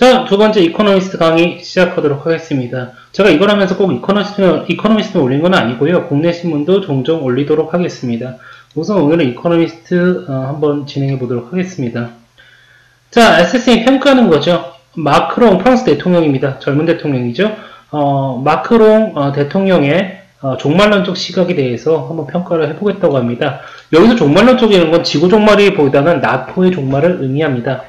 자, 두 번째 이코노미스트 강의 시작하도록 하겠습니다. 제가 이걸 하면서 꼭 이코노미스트만 올린 건 아니고요. 국내 신문도 종종 올리도록 하겠습니다. 우선 오늘은 이코노미스트 한번 진행해 보도록 하겠습니다. 자, SSA 평가하는 거죠. 마크롱 프랑스 대통령입니다. 젊은 대통령이죠. 마크롱 대통령의 종말론적 시각에 대해서 한번 평가를 해보겠다고 합니다. 여기서 종말론적이라는 건 지구 종말이보다는 나토의 종말을 의미합니다.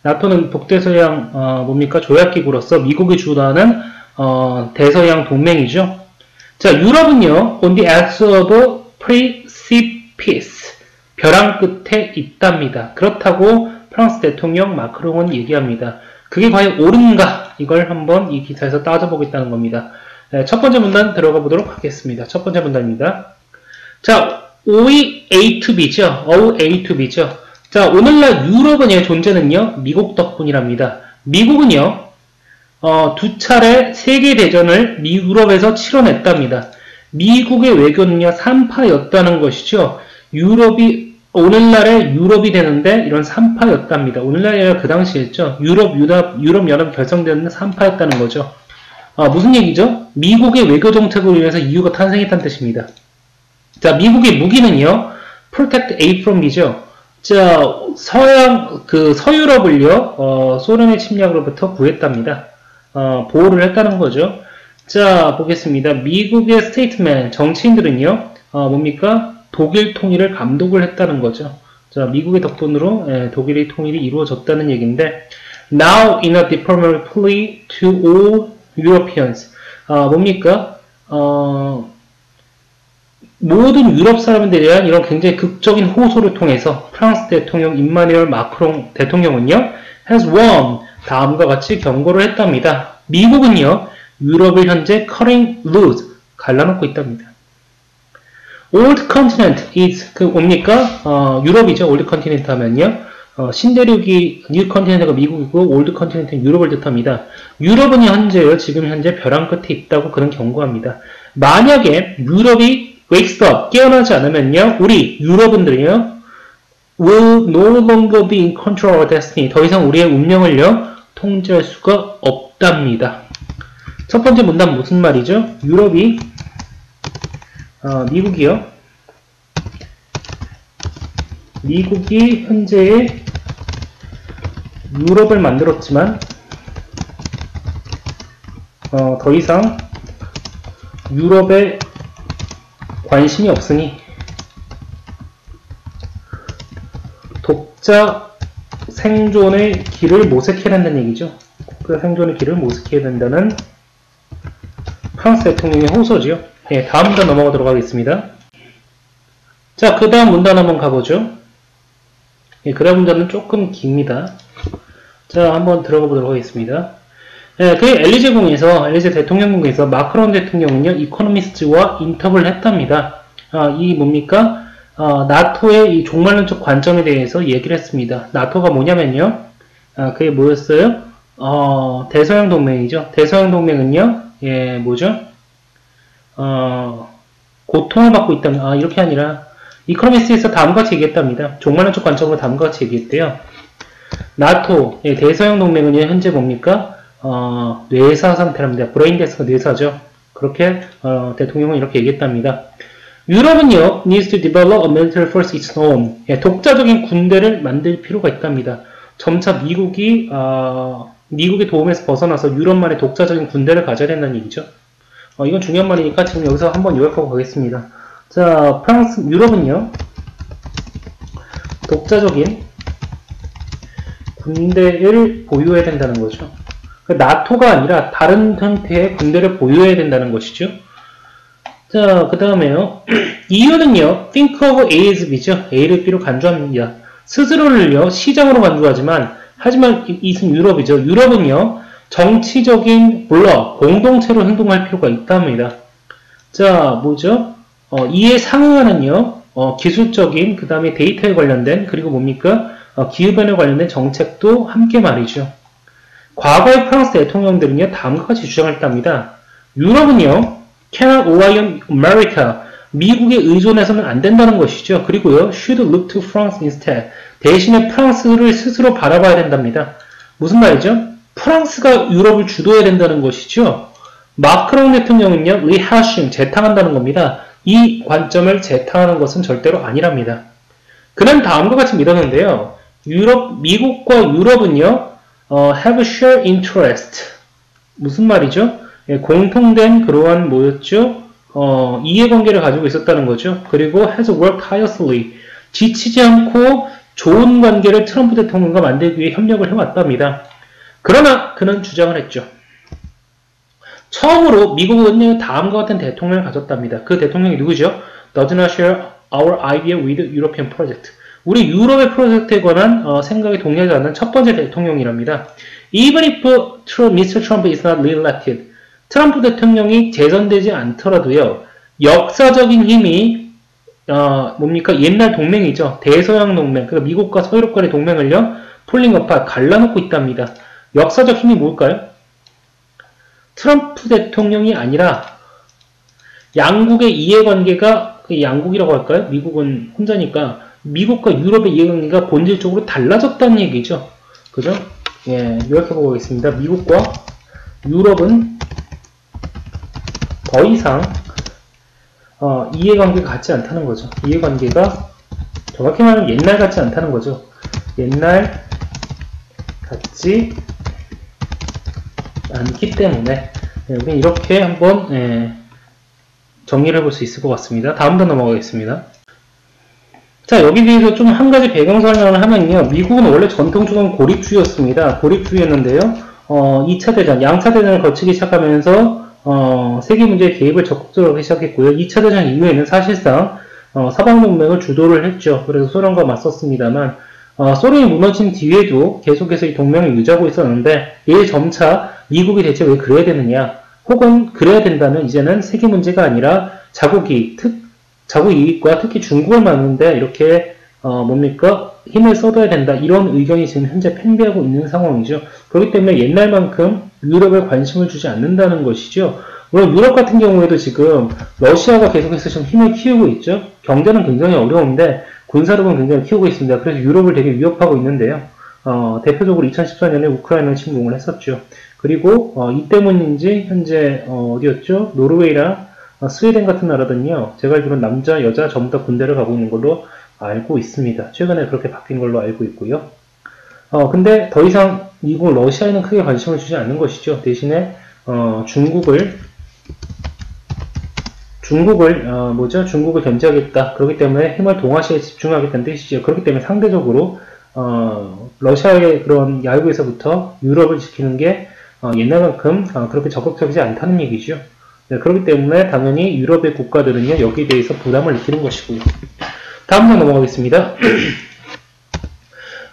나토는 북대서양 뭡니까? 조약기구로서 미국이 주도하는 대서양 동맹이죠. 자, 유럽은요, on the edge of precipice, 벼랑 끝에 있답니다. 그렇다고 프랑스 대통령 마크롱은 얘기합니다. 그게 과연 옳은가? 이걸 한번 이 기사에서 따져보겠다는 겁니다. 네, 첫 번째 문단 들어가 보도록 하겠습니다. 첫 번째 문단입니다. 자, OA to B죠. OA to B죠. 자, 오늘날 유럽의 존재는요, 미국 덕분이랍니다. 미국은요, 두 차례 세계대전을 유럽에서 치러냈답니다. 미국의 외교는요, 삼파였다는 것이죠. 오늘날의 유럽이 되는데 이런 삼파였답니다. 오늘날이 그 당시였죠. 유럽연합 결성되는 삼파였다는 거죠. 무슨 얘기죠? 미국의 외교 정책을 위해서 EU가 탄생했다는 뜻입니다. 자, 미국의 무기는요, Protect A from B죠. 자, 서유럽을요, 소련의 침략으로부터 구했답니다. 보호를 했다는 거죠. 자, 보겠습니다. 미국의 스테이트맨, 정치인들은요, 뭡니까? 독일 통일을 감독을 했다는 거죠. 자, 미국의 덕분으로 독일의 통일이 이루어졌다는 얘기인데, now in a diplomatic plea to all Europeans. 뭡니까? 모든 유럽 사람들에 대한 이런 굉장히 극적인 호소를 통해서 프랑스 대통령 임마누엘 마크롱 대통령은요, has won, 다음과 같이 경고를 했답니다. 미국은요, 유럽을 현재 cutting loose, 갈라놓고 있답니다. Old continent is, 뭡니까? 유럽이죠. old continent 하면요. 신대륙이 new continent가 미국이고 old continent은 유럽을 뜻합니다. 유럽은 지금 현재 벼랑 끝에 있다고 그런 경고합니다. 만약에 유럽이 wakes up, 깨어나지 않으면요, 우리 유럽인들이요, will no longer be in control of destiny. 더 이상 우리의 운명을요, 통제할 수가 없답니다. 첫 번째 문단 무슨 말이죠? 유럽이, 미국이 현재의 유럽을 만들었지만, 더 이상 유럽에 관심이 없으니 독자 생존의 길을 모색해야 된다는 얘기죠. 독자 생존의 길을 모색해야 된다는 프랑스 대통령의 호소죠. 네, 다음 문단 넘어가도록 하겠습니다. 자, 그 다음 문단 한번 가보죠. 예, 그 다음 문단은 조금 깁니다. 자, 한번 들어가 보도록 하겠습니다. 예, 그 엘리제 대통령궁에서 마크롱 대통령은요, 이코노미스트와 인터뷰를 했답니다. 이 뭡니까? 나토의 이 종말론적 관점에 대해서 얘기를 했습니다. 나토가 뭐냐면요, 그게 뭐였어요? 대서양 동맹이죠. 대서양 동맹은요, 예, 뭐죠? 고통을 받고 있다면, 이렇게 아니라, 이코노미스트에서 다음과 같이 얘기했답니다. 종말론적 관점으로 다음과 같이 얘기했대요. 나토, 예, 대서양 동맹은요, 현재 뭡니까? 뇌사 상태랍니다. 브레인데스가 뇌사죠. 그렇게 대통령은 이렇게 얘기했답니다. 유럽은요, needs to develop a military force its own. 예, 독자적인 군대를 만들 필요가 있답니다. 점차 미국의 도움에서 벗어나서 유럽만의 독자적인 군대를 가져야 된다는 얘기죠. 이건 중요한 말이니까 지금 여기서 한번 요약하고 가겠습니다. 자, 유럽은요, 독자적인 군대를 보유해야 된다는 거죠. 나토가 아니라 다른 형태의 군대를 보유해야 된다는 것이죠. 자, 그 다음에요. EU는요, think of A as B죠. A를 B로 간주합니다. 스스로를요, 시장으로 간주하지만, 하지만 이는 유럽이죠. 유럽은요, 정치적인 블록, 공동체로 행동할 필요가 있답니다. 자, 뭐죠? 이에 상응하는요, 기술적인, 그 다음에 데이터에 관련된, 그리고 뭡니까? 기후변화에 관련된 정책도 함께 말이죠. 과거의 프랑스 대통령들은요, 다음과 같이 주장했답니다. 유럽은요, cannot rely on America, 미국에 의존해서는 안 된다는 것이죠. 그리고요, should look to France instead, 대신에 프랑스를 스스로 바라봐야 된답니다. 무슨 말이죠? 프랑스가 유럽을 주도해야 된다는 것이죠. 마크롱 대통령은요, 리하싱, 재탕한다는 겁니다. 이 관점을 재탕하는 것은 절대로 아니랍니다. 그는 다음과 같이 믿었는데요. 미국과 유럽은요, have shared interest. 무슨 말이죠? 예, 공통된 그러한 뭐였죠? 이해관계를 가지고 있었다는 거죠. 그리고 has worked tirelessly. 지치지 않고 좋은 관계를 트럼프 대통령과 만들기 위해 협력을 해왔답니다. 그러나 그는 주장을 했죠. 처음으로 미국은 다음과 같은 대통령을 가졌답니다. 그 대통령이 누구죠? Does not share our idea with European project. 우리 유럽의 프로젝트에 관한 생각에 동의하지 않는 첫 번째 대통령이랍니다. Even if Mr. Trump is not re-elected. 트럼프 대통령이 재선되지 않더라도요. 역사적인 힘이 뭡니까? 옛날 동맹이죠. 대서양 동맹, 그러니까 미국과 서유럽 간의 동맹을요. 폴링 어팟, 갈라놓고 있답니다. 역사적 힘이 뭘까요? 트럼프 대통령이 아니라 양국의 이해관계가, 양국이라고 할까요? 미국은 혼자니까 미국과 유럽의 이해관계가 본질적으로 달라졌다는 얘기죠. 그죠? 예, 이렇게 보고 있습니다. 미국과 유럽은 더 이상 이해관계가 같지 않다는 거죠. 이해관계가 정확히 말하면 옛날 같지 않다는 거죠. 옛날 같지 않기 때문에 우리는 이렇게 한번 정리를 해볼 수 있을 것 같습니다. 다음으로 넘어가겠습니다. 자, 여기 대해서 좀 한 가지 배경 설명을 하면요. 미국은 원래 전통적인 고립주의였습니다. 고립주의였는데요. 2차 대전, 양차 대전을 거치기 시작하면서 세계 문제에 개입을 적극적으로 하기 시작했고요. 2차 대전 이후에는 사실상 서방동맹을 주도를 했죠. 그래서 소련과 맞섰습니다만 소련이 무너진 뒤에도 계속해서 이 동맹을 유지하고 있었는데 이게 점차 미국이 대체 왜 그래야 되느냐, 혹은 그래야 된다면 이제는 세계 문제가 아니라 자국 이익과 특히 중국을 막는데 이렇게 힘을 쏟아야 된다, 이런 의견이 지금 현재 팽배하고 있는 상황이죠. 그렇기 때문에 옛날만큼 유럽에 관심을 주지 않는다는 것이죠. 물론 유럽 같은 경우에도 지금 러시아가 계속해서 좀 힘을 키우고 있죠. 경제는 굉장히 어려운데 군사력은 굉장히 키우고 있습니다. 그래서 유럽을 되게 위협하고 있는데요. 대표적으로 2014년에 우크라이나를 침공을 했었죠. 그리고 이 때문인지 현재 어디였죠? 노르웨이랑 스웨덴 같은 나라들은요, 제가 알기로는 남자, 여자 전부 다 군대를 가고 있는 걸로 알고 있습니다. 최근에 그렇게 바뀐 걸로 알고 있고요. 근데 더 이상 미국, 러시아에는 크게 관심을 주지 않는 것이죠. 대신에 중국을 견제하겠다. 그렇기 때문에 힘을 동아시아에 집중하겠다는 뜻이죠. 그렇기 때문에 상대적으로 러시아의 그런 야유에서부터 유럽을 지키는 게 옛날만큼 그렇게 적극적이지 않다는 얘기죠. 네, 그렇기 때문에 당연히 유럽의 국가들은요, 여기에 대해서 부담을 느끼는 것이고요. 다음으로 넘어가겠습니다.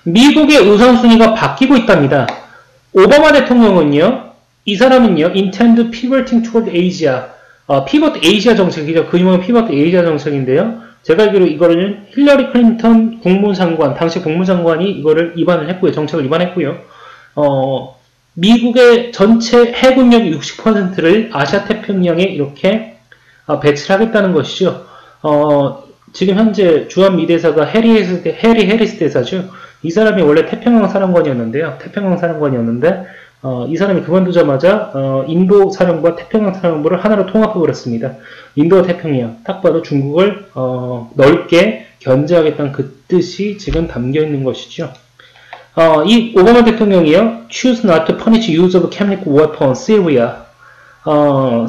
미국의 우선순위가 바뀌고 있답니다. 오바마 대통령은요, 이 사람은요, intend pivoting toward Asia, pivot Asia 정책이죠. 그 유명한 pivot Asia 정책인데요. 제가 알기로 이거는 힐러리 클린턴 국무장관, 당시 국무장관이 이거를 입안을 했고요. 정책을 입안했고요. 미국의 전체 해군력 60%를 아시아 태평양에 이렇게 배치를 하겠다는 것이죠. 지금 현재 주한 미대사가 해리 해리스 대사죠. 이 사람이 원래 태평양 사령관이었는데 이 사람이 그만두자마자 인도 사령부와 태평양 사령부를 하나로 통합해버렸습니다. 인도와 태평양, 딱 봐도 중국을 넓게 견제하겠다는 그 뜻이 지금 담겨있는 것이죠. 이 오바마 대통령이요, choose not to punish use of chemical weapons, Syria.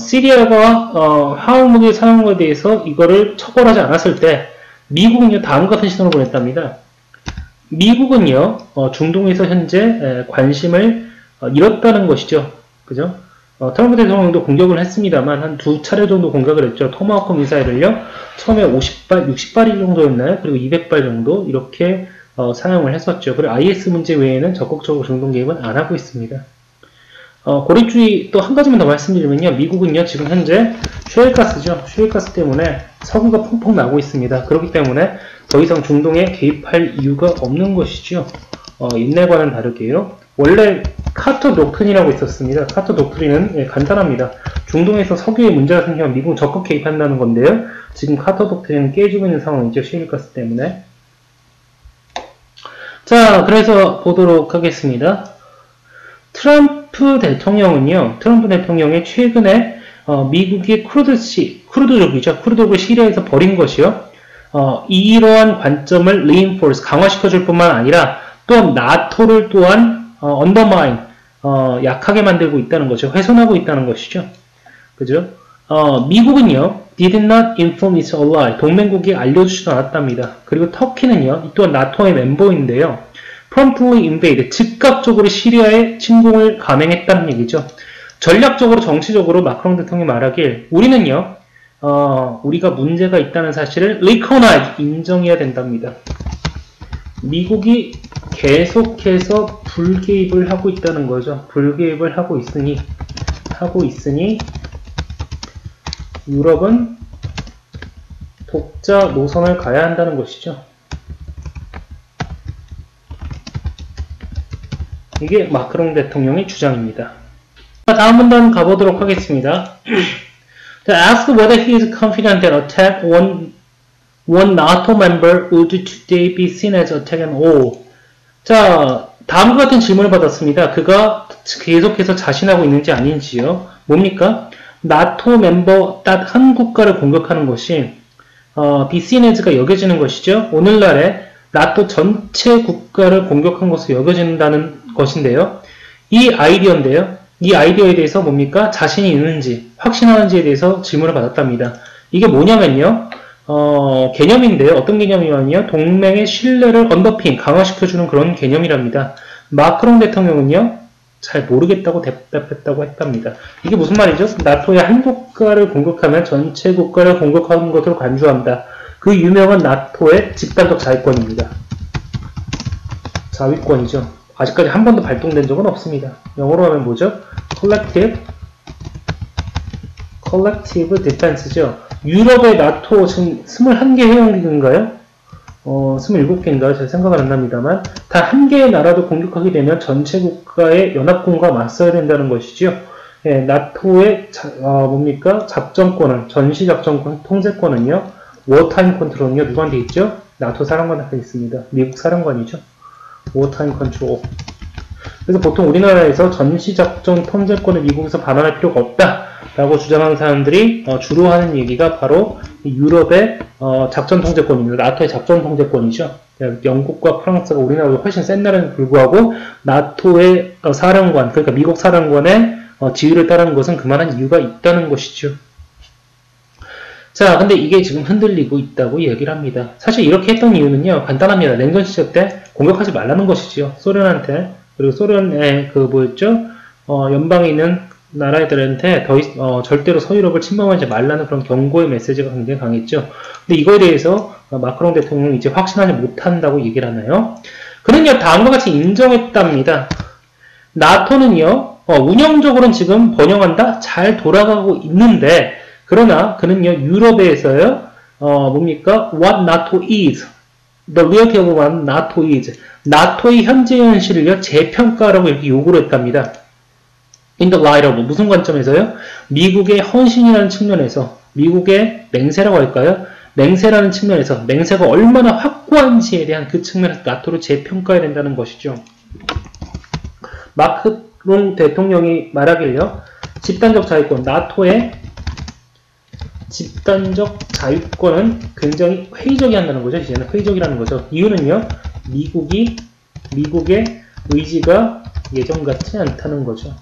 시리아가 화학무기 사용한 것에 대해서 이거를 처벌하지 않았을 때 미국은요, 다음과 같은 신호를 보냈답니다. 미국은요, 중동에서 현재 관심을 잃었다는 것이죠. 그죠? 트럼프 대통령도 공격을 했습니다만 한 2차례 정도 공격을 했죠. 토마호크 미사일을요, 처음에 50발, 60발이 정도였나요? 그리고 200발 정도 이렇게 사용을 했었죠. 그리고 IS 문제 외에는 적극적으로 중동 개입은 안 하고 있습니다. 고립주의 또 한 가지만 더 말씀드리면요, 미국은요, 지금 현재 셰일가스죠. 셰일가스 때문에 석유가 펑펑 나고 있습니다. 그렇기 때문에 더 이상 중동에 개입할 이유가 없는 것이죠. 옛날과는 다르게요. 원래 카터 독트린이라고 있었습니다. 카터 독트린은 간단합니다. 중동에서 석유에 문제가 생기면 미국은 적극 개입한다는 건데요. 지금 카터 독트린은 깨지고 있는 상황이죠. 셰일가스 때문에. 자, 그래서 보도록 하겠습니다. 트럼프 대통령의 최근에 미국이 크루드족을 시리아에서 버린 것이요. 이러한 관점을 reinforce, 강화시켜줄 뿐만 아니라 또한 나토를 또한 undermine, 약하게 만들고 있다는 것이죠. 훼손하고 있다는 것이죠. 그죠? 미국은요, did not inform its ally, 동맹국이 알려주지도 않았답니다. 그리고 터키는요, 이 또한 나토의 멤버인데요, promptly invade, 즉각적으로 시리아에 침공을 감행했다는 얘기죠. 전략적으로, 정치적으로 마크롱 대통령이 말하길, 우리는요, 우리가 문제가 있다는 사실을 recognize, 인정해야 된답니다. 미국이 계속해서 불개입을 하고 있다는 거죠. 불개입을 하고 있으니 유럽은 독자 노선을 가야 한다는 것이죠. 이게 마크롱 대통령의 주장입니다. 다음 문단 가보도록 하겠습니다. Ask whether he is confident that attack one NATO member would today be seen as attack on all. 자, 다음과 같은 질문을 받았습니다. 그가 계속해서 자신하고 있는지 아닌지요. 뭡니까? 나토 멤버 딱 한 국가를 공격하는 것이 be seen as가 여겨지는 것이죠. 오늘날에 나토 전체 국가를 공격한 것으로 여겨진다는 것인데요. 이 아이디어에 대해서 뭡니까? 자신이 있는지, 확신하는지에 대해서 질문을 받았답니다. 이게 뭐냐면요. 개념인데요. 어떤 개념이냐면요. 동맹의 신뢰를 언더핀, 강화시켜주는 그런 개념이랍니다. 마크롱 대통령은요. 잘 모르겠다고 대답했다고 했답니다. 이게 무슨 말이죠? 나토의 한 국가를 공격하면 전체 국가를 공격하는 것을 간주한다. 그 유명한 나토의 집단적 자위권입니다. 자위권이죠. 아직까지 한 번도 발동된 적은 없습니다. 영어로 하면 뭐죠? Collective Defense죠. 유럽의 나토 지금 21개 회원국인가요? 27개인가요? 잘 생각은 안 납니다만 단 한 개의 나라도 공격하게 되면 전체 국가의 연합군과 맞서야 된다는 것이죠. 예, 나토의 작전권은, 전시작전권 통제권은요, 워타임 컨트롤은요, 누구한테 있죠? 나토 사령관한테 있습니다. 미국 사령관이죠. 워타임 컨트롤. 그래서 보통 우리나라에서 전시작전 통제권을 미국에서 반환할 필요가 없다라고 주장하는 사람들이 주로 하는 얘기가 바로 유럽의 작전 통제권입니다. 나토의 작전 통제권이죠. 영국과 프랑스가 우리나라보다 훨씬 센 나라에도 불구하고 나토의 사령관, 그러니까 미국 사령관의 지휘를 따르는 것은 그만한 이유가 있다는 것이죠. 자, 근데 이게 지금 흔들리고 있다고 얘기를 합니다. 사실 이렇게 했던 이유는요, 간단합니다. 냉전 시절 때 공격하지 말라는 것이지요. 소련한테. 그리고 소련의 연방에 있는 나라들한테 절대로 서유럽을 침범하지 말라는 그런 경고의 메시지가 굉장히 강했죠. 근데 이거에 대해서 마크롱 대통령은 이제 확신하지 못한다고 얘기를 하나요? 그는요, 다음과 같이 인정했답니다. 나토는요, 운영적으로는 지금 번영한다? 잘 돌아가고 있는데, 그러나 그는요, 유럽에서요, what NATO is, the reality of what NATO is, 나토의 현재 현실을요, 재평가라고 이렇게 요구를 했답니다. in the light of, 무슨 관점에서요? 미국의 헌신이라는 측면에서, 미국의 맹세라고 할까요? 맹세라는 측면에서, 맹세가 얼마나 확고한지에 대한 그 측면에서 나토를 재평가해야 된다는 것이죠. 마크롱 대통령이 말하길요, 집단적 자위권, 나토의 집단적 자유권은 굉장히 회의적이 한다는 거죠. 이제는 회의적이라는 거죠. 이유는요, 미국의 의지가 예전 같지 않다는 거죠.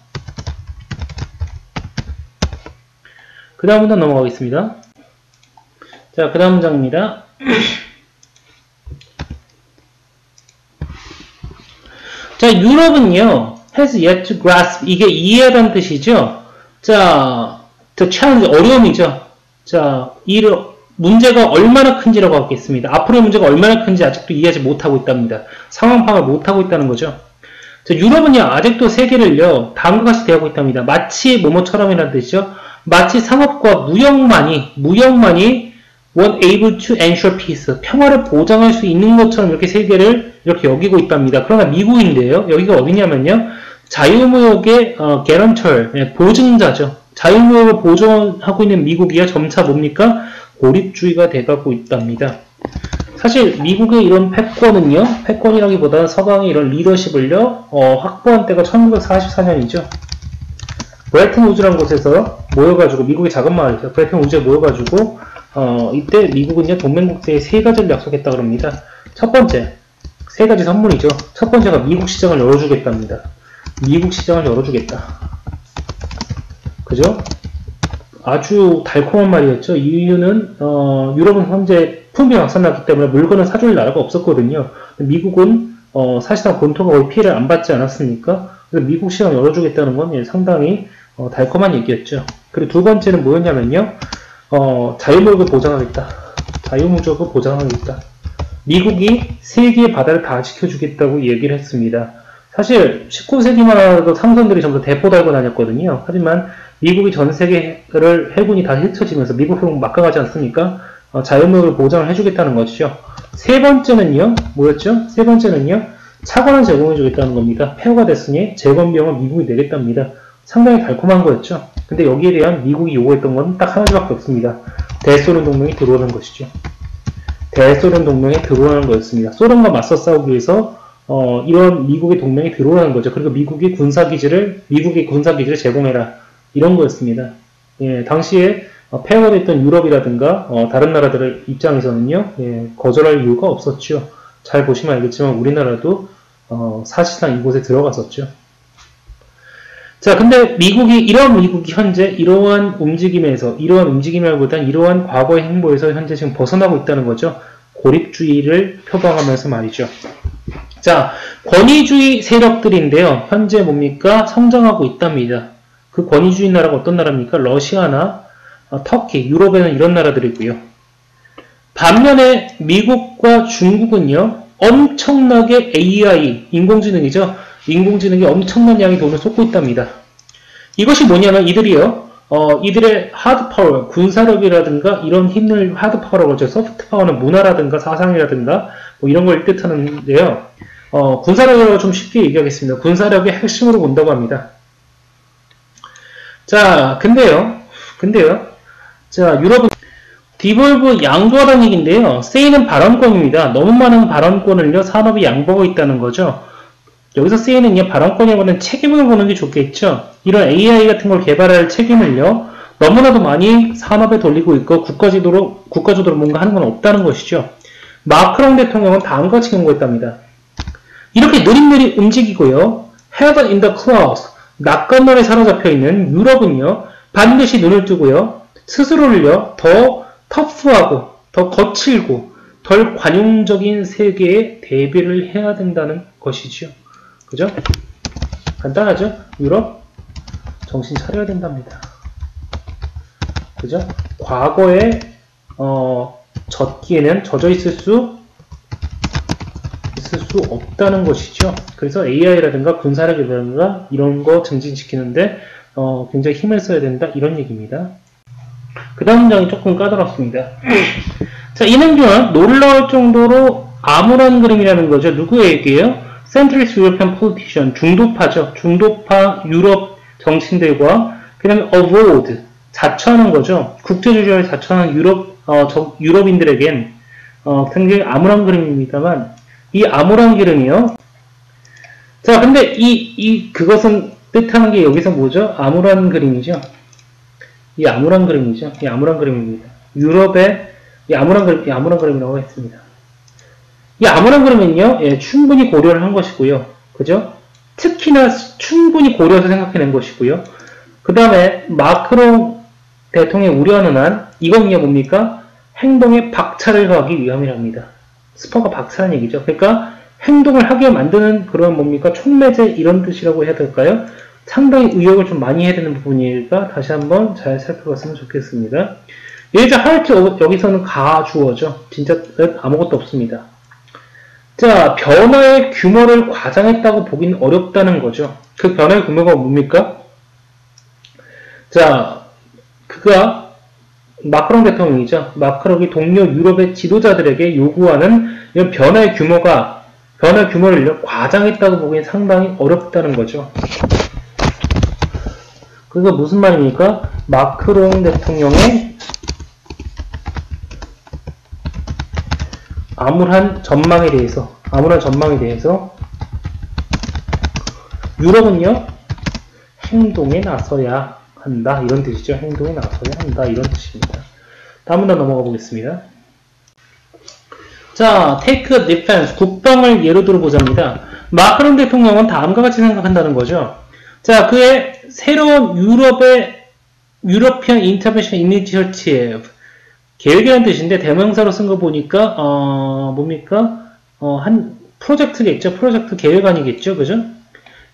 그 다음 문장 넘어가겠습니다. 자, 그 다음 문장입니다. 자, 유럽은요, has yet to grasp, 이게 이해하다는 뜻이죠. 자, the challenge, 어려움이죠. 자, 문제가 얼마나 큰지라고 하겠습니다. 앞으로의 문제가 얼마나 큰지 아직도 이해하지 못하고 있답니다. 상황 파악을 못하고 있다는 거죠. 자, 유럽은요, 아직도 세계를요, 다음과 같이 대하고 있답니다. 마치 뭐뭐처럼이라는 뜻이죠. 마치 상업과 무역만이 were able to ensure peace, 평화를 보장할 수 있는 것처럼 이렇게 세계를 이렇게 여기고 있답니다. 그러나 미국인데요, 여기가 어디냐면요, 자유무역의 guarantor, 보증자죠. 자유무역을 보존하고 있는 미국이야 점차 뭡니까? 고립주의가 돼가고 있답니다. 사실 미국의 이런 패권은요, 패권이라기보다는 서방의 이런 리더십을요, 확보한 때가 1944년이죠. 브레튼 우즈라는 곳에서 모여가지고, 미국의 작은 마을이죠. 브레튼 우즈에 모여가지고, 이때 미국은요, 동맹국제에 세 가지를 약속했다고 합니다. 첫 번째, 세 가지 선물이죠. 첫 번째가 미국 시장을 열어주겠답니다. 미국 시장을 열어주겠다. 그죠? 아주 달콤한 말이었죠. 이유는, 유럽은 현재 품비 막산났기 때문에 물건을 사줄 나라가 없었거든요. 미국은, 사실상 본토가 거의 피해를 안 받지 않았으니까, 그래서 미국 시장을 열어주겠다는 건 상당히, 달콤한 얘기였죠. 그리고 두 번째는 뭐였냐면요, 자유무역을 보장하겠다. 자유무역을 보장하겠다. 미국이 세계의 바다를 다 지켜주겠다고 얘기를 했습니다. 사실 19세기만 하도 상선들이 전부 대포 달고 다녔거든요. 하지만 미국이 전 세계를 해군이 다 흩어지면서 미국 해군 막강하지 않습니까? 자유무역을 보장을 해주겠다는 것이죠. 세 번째는요, 뭐였죠? 세 번째는요, 차관을 제공해주겠다는 겁니다. 폐허가 됐으니 재건비용을 미국이 내겠답니다. 상당히 달콤한 거였죠. 근데 여기에 대한 미국이 요구했던 건 딱 하나밖에 없습니다. 대소련 동맹이 들어오는 것이죠. 대소련 동맹에 들어오는 거였습니다. 소련과 맞서 싸우기 위해서 이런 미국의 동맹에 들어오는 거죠. 그리고 미국의 군사기지를 제공해라. 이런 거였습니다. 예, 당시에 폐허가 됐던 유럽이라든가 다른 나라들의 입장에서는요, 예, 거절할 이유가 없었죠. 잘 보시면 알겠지만 우리나라도 사실상 이곳에 들어갔었죠. 자, 근데 이러한 미국이 현재 이러한 움직임이라기보다는 이러한 과거의 행보에서 현재 지금 벗어나고 있다는 거죠. 고립주의를 표방하면서 말이죠. 자, 권위주의 세력들인데요. 현재 뭡니까? 성장하고 있답니다. 그 권위주의 나라가 어떤 나라입니까? 러시아나 터키, 유럽에는 이런 나라들이고요. 반면에 미국과 중국은요, 엄청나게 AI, 인공지능이죠. 인공지능이 엄청난 양의 돈을 쏟고 있답니다. 이것이 뭐냐면 이들이요, 이들의 하드파워, 군사력이라든가 이런 힘을 하드파워라고 하죠. 소프트파워는 문화라든가 사상이라든가 뭐 이런 걸 뜻하는데요. 군사력이라고 좀 쉽게 얘기하겠습니다. 군사력의 핵심으로 본다고 합니다. 자, 근데요. 자, 유럽은 디볼브 양보하라는 얘기인데요. 세이는 발언권입니다. 너무 많은 발언권을요, 산업이 양보하고 있다는 거죠. 여기서 세이는요, 발언권이라고는 책임을 보는 게 좋겠죠. 이런 AI 같은 걸 개발할 책임을요, 너무나도 많이 산업에 돌리고 있고, 국가주도로 뭔가 하는 건 없다는 것이죠. 마크롱 대통령은 다음과 같이 경고했답니다. 이렇게 느릿느릿 움직이고요, head in the clouds, 낙관론에 사로잡혀 있는 유럽은요, 반드시 눈을 뜨고요, 스스로를요, 더 터프하고, 더 거칠고, 덜 관용적인 세계에 대비를 해야 된다는 것이죠. 그죠? 간단하죠? 유럽? 정신 차려야 된답니다. 그죠? 과거에, 젖기에는 젖어 있을 수 없다는 것이죠. 그래서 AI라든가 군사력이라든가 이런 거 증진시키는데, 굉장히 힘을 써야 된다. 이런 얘기입니다. 그 다음 문장이 조금 까다롭습니다. 자, 이 문장은 놀라울 정도로 암울한 그림이라는 거죠. 누구에게요? Centrist European Politician, 중도파죠. 중도파 유럽 정치인들과 그 다음에 avoid, 자처하는 거죠. 국제주의를 자처하는 유럽인들에겐 굉장히 암울한 그림입니다만 이 암울한 그림이요. 자, 근데 그것은 뜻하는 게 여기서 뭐죠? 암울한 그림이죠. 이 암울한 그림이죠. 이 암울한 그림입니다. 유럽의 이 암울한 그림이라고 했습니다. 이 암울한 그림은요, 예, 충분히 고려를 한 것이고요. 그죠? 특히나 충분히 고려해서 생각해낸 것이고요. 그 다음에 마크롱 대통령이 우려하는 한 이건요 뭡니까? 행동에 박차를 가하기 위함이랍니다. 스퍼가 박차라는 얘기죠. 그러니까 행동을 하게 만드는 그런 뭡니까? 촉매제 이런 뜻이라고 해야 될까요? 상당히 의욕을 좀 많이 해야 되는 부분이니까 다시 한번 잘 살펴봤으면 좋겠습니다. 예자 하이트 여기서는 가주어죠. 진짜 아무것도 없습니다. 자, 변화의 규모를 과장했다고 보긴 어렵다는 거죠. 그 변화의 규모가 뭡니까? 자, 그가 마크롱 대통령이죠. 마크롱이 동료 유럽의 지도자들에게 요구하는 이런 변화의 규모를 과장했다고 보기엔 상당히 어렵다는 거죠. 그게 무슨 말입니까? 마크롱 대통령의 암울한 전망에 대해서 유럽은요, 행동에 나서야 한다. 이런 뜻이죠. 행동에 나서야 한다. 이런 뜻입니다. 다음 문단 넘어가 보겠습니다. 자, take a defense. 국방을 예로 들어보자입니다. 마크롱 대통령은 다음과 같이 생각한다는 거죠. 자, 그의 새로운 European Intervention Initiative. 계획이라는 뜻인데, 대명사로 쓴 거 보니까, 뭡니까? 한 프로젝트겠죠? 프로젝트 계획안이겠죠? 그죠?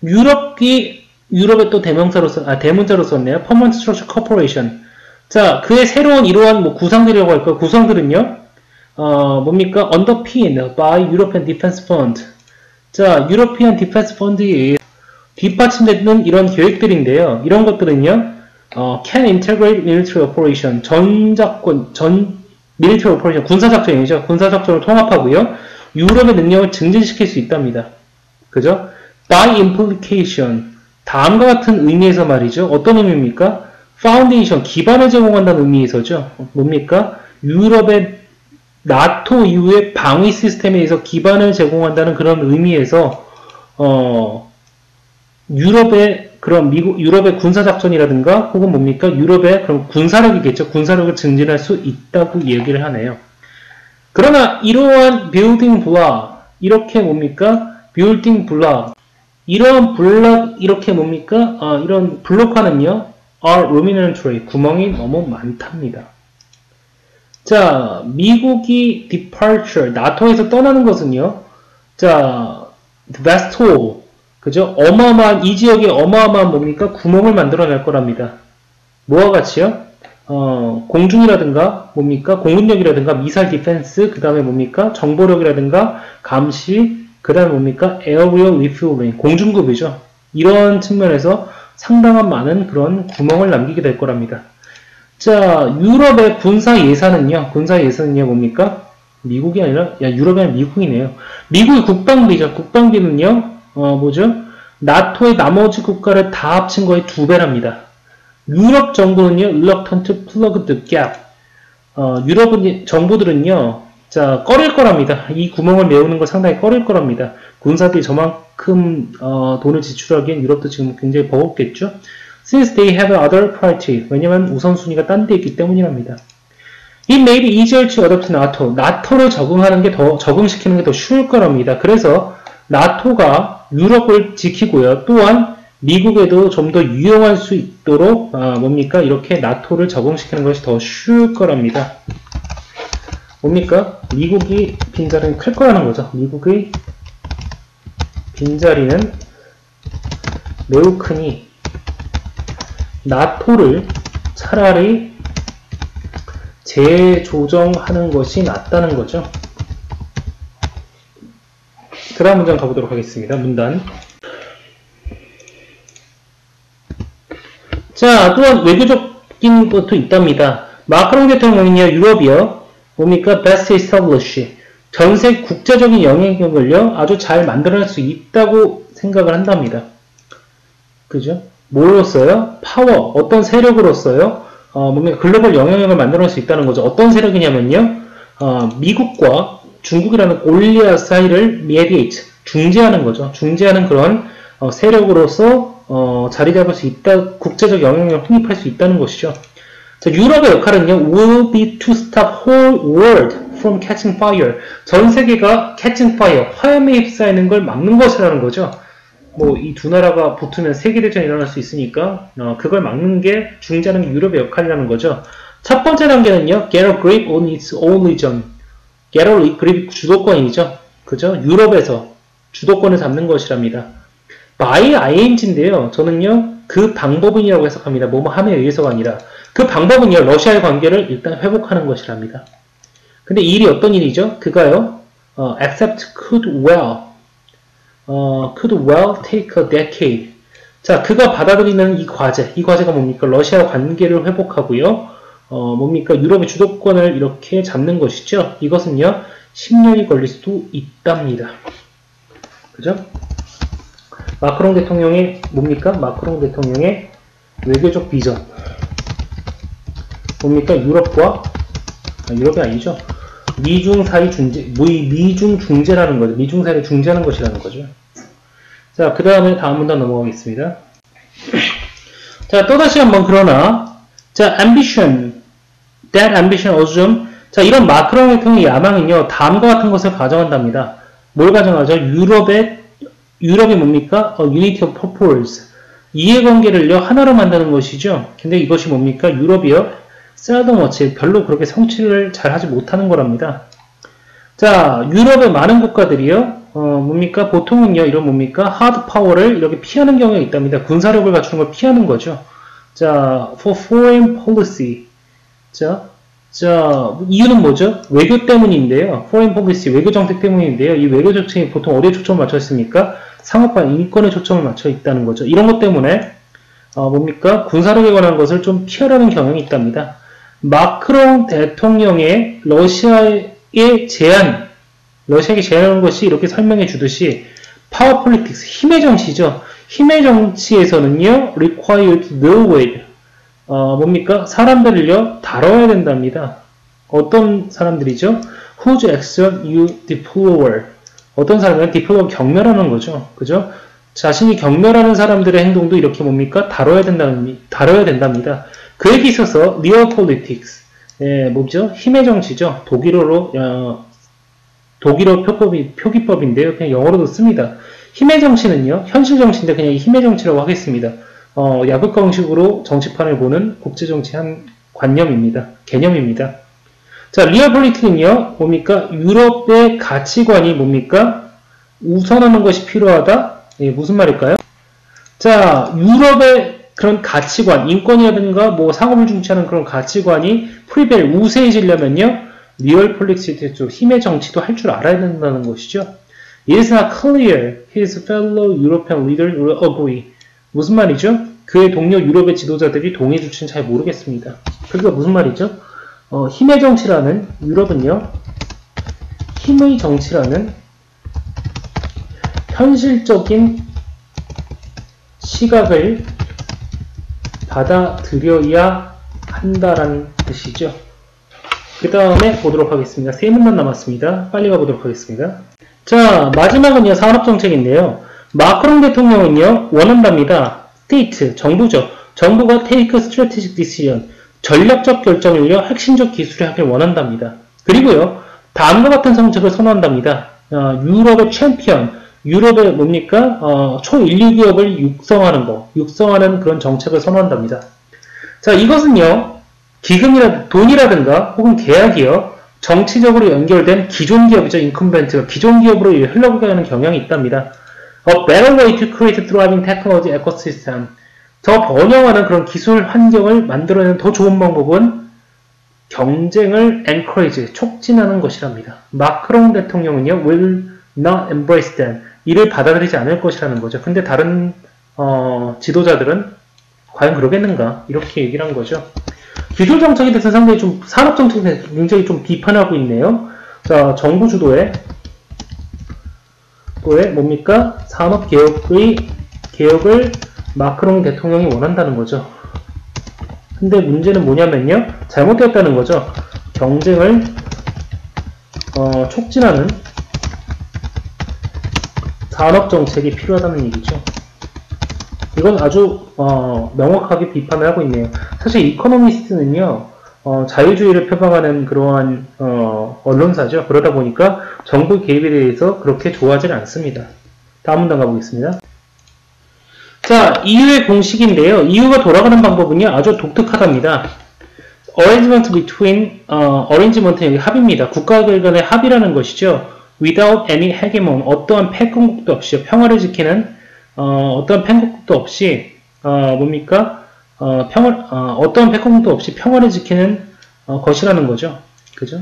유럽에 또 대명사로 대문자로 썼네요. Permanent Structure Corporation. 자, 그의 새로운 이러한 뭐 구상들이라고 할까요? 구성들은요, 뭡니까? Underpinned by European Defense Fund. 자, European Defense Fund에 의해 뒷받침되는 이런 계획들인데요. 이런 것들은요, can integrate military operation. military operation, 군사작전이죠. 군사작전을 통합하고요. 유럽의 능력을 증진시킬 수 있답니다. 그죠? By implication. 다음과 같은 의미에서 말이죠. 어떤 의미입니까? Foundation, 기반을 제공한다는 의미에서죠. 뭡니까? 유럽의 나토 이후의 방위 시스템에 의해서 기반을 제공한다는 그런 의미에서 유럽의 군사작전이라든가 혹은 뭡니까? 유럽의 그런 군사력이겠죠. 군사력을 증진할 수 있다고 얘기를 하네요. 그러나 이러한 building block, 이렇게 뭡니까? building block, 이런 이렇게 뭡니까? 이런 블록화는요, are rudimentary, 구멍이 너무 많답니다. 자, 미국이 departure, 나토에서 떠나는 것은요, 자, vast hole, 그죠? 이 지역에 어마어마한 뭡니까? 구멍을 만들어낼 거랍니다. 뭐와 같이요? 공중이라든가, 뭡니까? 공군력이라든가, 미사일 디펜스, 그 다음에 뭡니까? 정보력이라든가, 감시, 그 다음에 뭡니까? aerial refueling, 공중급이죠. 이런 측면에서 상당한 많은 그런 구멍을 남기게 될 거랍니다. 자, 유럽의 군사 예산은요 뭡니까? 미국이 아니라, 유럽이 아니라 미국이네요. 미국의 국방비죠. 국방비는요, 뭐죠? 나토의 나머지 국가를 다 합친 거의 2배랍니다. 유럽 정부는요, reluctant to plug the gap. 유럽 정부들은요, 자, 꺼릴 거랍니다. 이 구멍을 메우는 걸 상당히 꺼릴 거랍니다. 군사들이 저만큼, 돈을 지출하기엔 유럽도 지금 굉장히 버겁겠죠? Since they have other priority. 왜냐면 우선순위가 딴 데 있기 때문이랍니다. It made it easier to adopt NATO. 나토를 적응시키는 게 더 쉬울 거랍니다. 그래서 나토가 유럽을 지키고요. 또한 미국에도 좀 더 유용할 수 있도록 뭡니까? 이렇게 나토를 적응시키는 것이 더 쉬울 거랍니다. 뭡니까? 미국이 빈자리는 클 거라는 거죠. 미국의 빈자리는 매우 크니 나토를 차라리 재조정하는 것이 낫다는 거죠. 그 다음 문장 가보도록 하겠습니다. 문단. 자, 또한 외교적인 것도 있답니다. 마크롱 대통령은요, 유럽이요, 뭡니까? best establish. 전세 국제적인 영향력을요, 아주 잘 만들어낼 수 있다고 생각을 한답니다. 그죠? 뭐로써요? 파워, 어떤 세력으로써요? 뭡니까? 글로벌 영향력을 만들어낼 수 있다는 거죠. 어떤 세력이냐면요, 미국과 중국이라는 골리앗 사이를 mediate, 중재하는 거죠. 중재하는 그런 세력으로서 자리 잡을 수 있다, 국제적 영향력을 확립할 수 있다는 것이죠. 자, 유럽의 역할은요, will be to stop whole world from catching fire. 전 세계가 catching fire, 화염에 휩싸이는 걸 막는 것이라는 거죠. 뭐, 이 두 나라가 붙으면 세계대전이 일어날 수 있으니까, 그걸 막는 게, 중재하는 게 유럽의 역할이라는 거죠. 첫 번째 단계는요, get a grip on its own region. get a grip, 주도권이죠. 그죠? 유럽에서 주도권을 잡는 것이랍니다. by ing인데요, 저는요, 그 방법은이라고 해석합니다. 뭐뭐 함에 의해서가 아니라. 그 방법은요, 러시아의 관계를 일단 회복하는 것이랍니다. 근데 이 일이 어떤 일이죠? 그가요, accept could well take a decade. 자, 그가 받아들이는 이 과제가 뭡니까? 러시아와 관계를 회복하고요. 뭡니까? 유럽의 주도권을 이렇게 잡는 것이죠. 이것은요, 10년이 걸릴 수도 있답니다. 그죠? 마크롱 대통령의 뭡니까? 마크롱 대통령의 외교적 비전. 뭡니까? 유럽이 아니죠. 미중 사이 중재, 미중 중재라는 거죠. 미중 사이를 중재하는 것이라는 거죠. 자, 그 다음에 다음 문단 넘어가겠습니다. 자, 또다시 한번 그러나, 자, ambition, that ambition assume, 자, 이런 마크롱 대통령의 야망은요, 다음과 같은 것을 가정한답니다. 뭘 가정하죠? 유럽이 뭡니까? unity of purpose. 이해관계를요, 하나로 만드는 것이죠. 근데 이것이 뭡니까? 유럽이요, seldom much, 별로 그렇게 성취를 잘 하지 못하는 거랍니다. 자, 유럽의 많은 국가들이요, 뭡니까? 보통은요, 이런 뭡니까? 하드 파워를 이렇게 피하는 경우가 있답니다. 군사력을 갖추는 걸 피하는 거죠. 자, for foreign policy. 자, 이유는 뭐죠? 외교 때문인데요. foreign policy, 외교 정책 때문인데요. 이 외교 정책이 보통 어디에 초점을 맞춰 있습니까? 상업과 인권에 초점을 맞춰 있다는 거죠. 이런 것 때문에, 뭡니까? 군사력에 관한 것을 좀 피하려는 경향이 있답니다. 마크롱 대통령의 러시아에게 제안하는 것이 이렇게 설명해 주듯이 파워 폴리틱스, 힘의 정치죠. 힘의 정치에서는요, required no way. 뭡니까? 사람들을요, 다뤄야 된답니다. 어떤 사람들이죠? whose action you deplore. 어떤 사람은 deplore 경멸하는 거죠. 그죠? 자신이 경멸하는 사람들의 행동도 이렇게 뭡니까? 다뤄야 된답니다. 그 얘기 있어서 real politics. 예, 뭐죠? 힘의 정치죠. 독일어 표기법인데요. 그냥 영어로도 씁니다. 힘의 정치는요, 현실 정치인데 그냥 힘의 정치라고 하겠습니다. 야극공식으로 정치판을 보는 국제정치 한 개념입니다. 자, 리얼 폴리틱은요, 뭡니까? 유럽의 가치관이 뭡니까? 우선하는 것이 필요하다? 예, 무슨 말일까요? 자, 유럽의 그런 가치관, 인권이라든가 뭐 상업을 중시하는 그런 가치관이 우세해지려면요, 리얼 폴리틱스 쪽 힘의 정치도 할 줄 알아야 된다는 것이죠. It is not clear his fellow European leaders will agree. 무슨 말이죠? 그의 동료 유럽의 지도자들이 동의해 줄지는 잘 모르겠습니다. 그러니까 무슨 말이죠? 힘의 정치라는, 유럽은요, 힘의 정치라는 현실적인 시각을 받아들여야 한다라는 뜻이죠. 그 다음에 보도록 하겠습니다. 세 문단 남았습니다. 빨리 가보도록 하겠습니다. 자, 마지막은요, 산업정책인데요. 마크롱 대통령은요, 원한답니다. 스테이트, 정부죠. 정부가 take strategic decision, 전략적 결정을요, 핵심적 기술의 하길 원한답니다. 그리고요, 다음과 같은 정책을 선호한답니다. 유럽의 챔피언, 유럽의 뭡니까? 초인류 기업을 육성하는 그런 정책을 선호한답니다. 자, 이것은요, 돈이라든가 혹은 계약이요, 정치적으로 연결된 기존 기업이죠. 인컴벤트가 기존 기업으로 흘러가게 하는 경향이 있답니다. A better way to create a thriving technology ecosystem. 더 번영하는 그런 기술 환경을 만들어내는 더 좋은 방법은 경쟁을 encourage, 촉진하는 것이랍니다. 마크롱 대통령은요, will not embrace them. 이를 받아들이지 않을 것이라는 거죠. 근데 다른 지도자들은 과연 그러겠는가? 이렇게 얘기를 한 거죠. 기술 정책에 대해서 상당히 좀, 산업 정책에 대해서 굉장히 좀 비판하고 있네요. 자, 정부 주도의 뭡니까? 산업 개혁을 마크롱 대통령이 원한다는 거죠. 근데 문제는 뭐냐면요, 잘못되었다는 거죠. 경쟁을 촉진하는 산업 정책이 필요하다는 얘기죠. 이건 아주 명확하게 비판을 하고 있네요. 사실 이코노미스트는요, 자유주의를 표방하는 그러한 언론사죠. 그러다 보니까 정부 개입에 대해서 그렇게 좋아하지는 않습니다. 다음 문단 가보겠습니다. 자, EU의 공식인데요. EU가 돌아가는 방법은요, 아주 독특하답니다. Arrangement between, arrangement는 여기 합의입니다. 국가들 간의 합의라는 것이죠. Without any hegemon, 어떠한 패권국도 없이, 평화를 지키는, 어떠한 패권국도 없이, 뭡니까? 어떠한 패권국도 없이 평화를 지키는 것이라는 거죠. 그죠?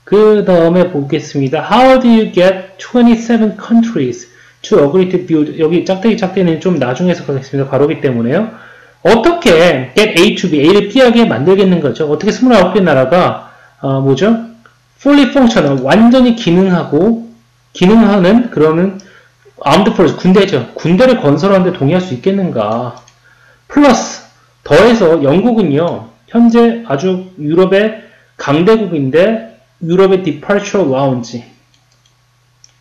그 다음에 보겠습니다. How do you get 27 countries to agree to build, 여기 짝대기는 좀 나중에 해석하겠습니다. 괄호기 때문에요. 어떻게 get A to B, A를 B하게 만들겠는 거죠. 어떻게 29개 나라가 뭐죠? fully functional, 완전히 기능하는 그러는 armed force, 군대죠. 군대를 건설하는데 동의할 수 있겠는가. 플러스 더해서 영국은요, 현재 아주 유럽의 강대국인데 유럽의 departure launch.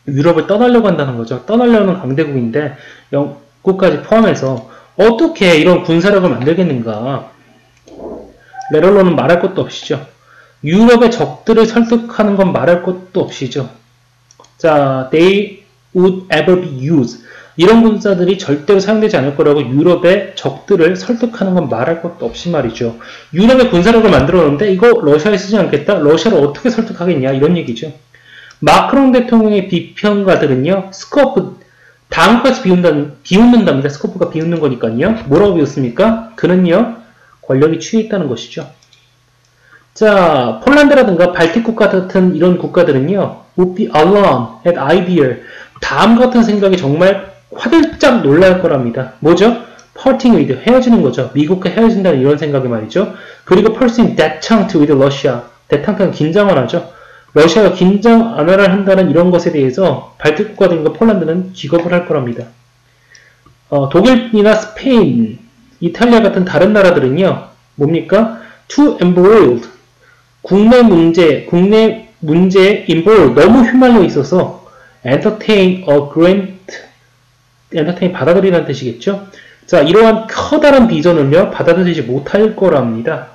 유럽을 떠나려고 한다는 거죠. 떠나려는 강대국인데 영국까지 포함해서 어떻게 이런 군사력을 만들겠는가. 레럴로는 말할 것도 없이죠. 유럽의 적들을 설득하는 건 말할 것도 없이죠. 자, they would ever be used. 이런 군사들이 절대로 사용되지 않을 거라고 유럽의 적들을 설득하는 건 말할 것도 없이 말이죠. 유럽의 군사력을 만들어 놓는데 이거 러시아에 쓰지 않겠다? 러시아를 어떻게 설득하겠냐? 이런 얘기죠. 마크롱 대통령의 비평가들은요, 스코프, 다음까지 비웃는답니다. 스코프가 비웃는 거니까요. 뭐라고 비웃습니까? 그는요, 권력이 취해 있다는 것이죠. 자, 폴란드라든가 발틱 국가 같은 이런 국가들은요, would be alarmed at idea. 다음 같은 생각이 정말 화들짝 놀랄 거랍니다. 뭐죠? parting with, 헤어지는 거죠. 미국과 헤어진다는 이런 생각이 말이죠. 그리고 pursuing détente with Russia. détente는 긴장을 하죠. 러시아가 긴장 완화를 한다는 이런 것에 대해서 발틱 국가들과 폴란드는 기겁을 할 거랍니다. 독일이나 스페인, 이탈리아 같은 다른 나라들은요, 뭡니까? too embroiled. 국내 문제에 involved, 너무 휘말려 있어서 entertain 받아들이라는 뜻이겠죠? 자, 이러한 커다란 비전을요, 받아들이지 못할 거랍니다.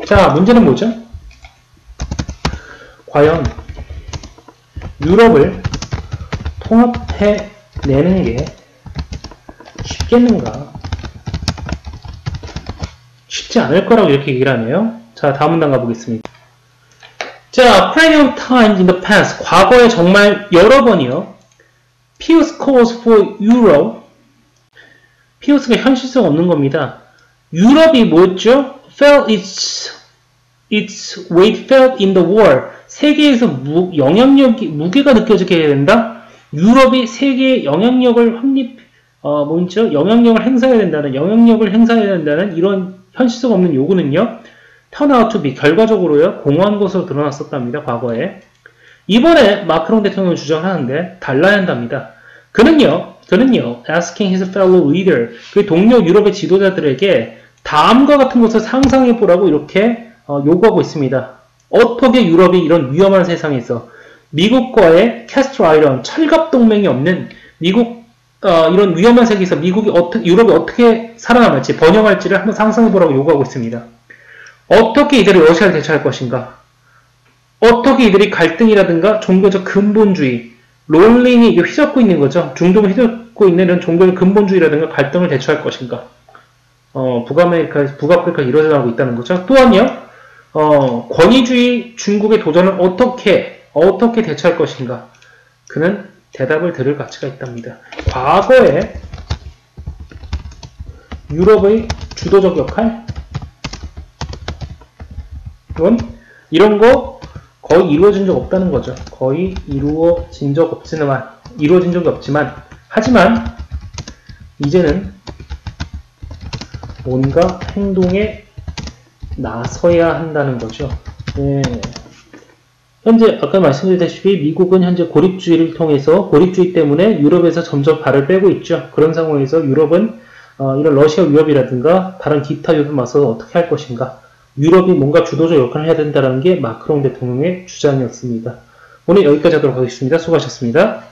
자, 문제는 뭐죠? 과연 유럽을 통합해내는 게 쉽겠는가? 쉽지 않을 거라고 이렇게 얘기를 하네요. 자, 다음 문단 가보겠습니다. 자, plenty of times in the past. 과거에 정말 여러 번이요. Pius calls for Euro. 피우스가 현실성 없는 겁니다. 유럽이 뭐였죠? Felt its weight felt in the war. 세계에서 무게가 느껴지게 해야 된다? 유럽이 세계의 영향력을 영향력을 행사해야 된다는 이런 현실성 없는 요구는요, turn out to be, 결과적으로요, 공허한 것으로 드러났었답니다, 과거에. 이번에 마크롱 대통령은 주장을 하는데, 달라야 한답니다. 그는요, asking his fellow leader, 그 동료 유럽의 지도자들에게 다음과 같은 것을 상상해보라고 이렇게 요구하고 있습니다. 어떻게 유럽이 이런 위험한 세상에서 미국과의 캐스트 아이런 철갑 동맹이 없는 이런 위험한 세계에서 유럽이 어떻게 살아남을지 번영할지를 한번 상상해보라고 요구하고 있습니다. 어떻게 이들이 러시아를 대처할 것인가? 어떻게 이들이 갈등이라든가 종교적 근본주의, 롤링이 휘젓고 있는 거죠. 중동을 휘젓고 있는 이런 종교적 근본주의라든가 갈등을 대처할 것인가? 북아프리카 이루어져가고 있다는 거죠. 또한요, 권위주의 중국의 도전을 어떻게 대처할 것인가? 그는 대답을 들을 가치가 있답니다. 과거에 유럽의 주도적 역할? 이런 거 거의 이루어진 적 없다는 거죠. 거의 이루어진 적이 없지만, 하지만 이제는 뭔가 행동에 나서야 한다는 거죠. 네. 현재 아까 말씀드렸다시피 미국은 현재 고립주의 때문에 유럽에서 점점 발을 빼고 있죠. 그런 상황에서 유럽은 이런 러시아 위협이라든가 다른 기타 위협에 맞서서 어떻게 할 것인가, 유럽이 뭔가 주도적 역할을 해야 된다는 게 마크롱 대통령의 주장이었습니다. 오늘 여기까지 하도록 하겠습니다. 수고하셨습니다.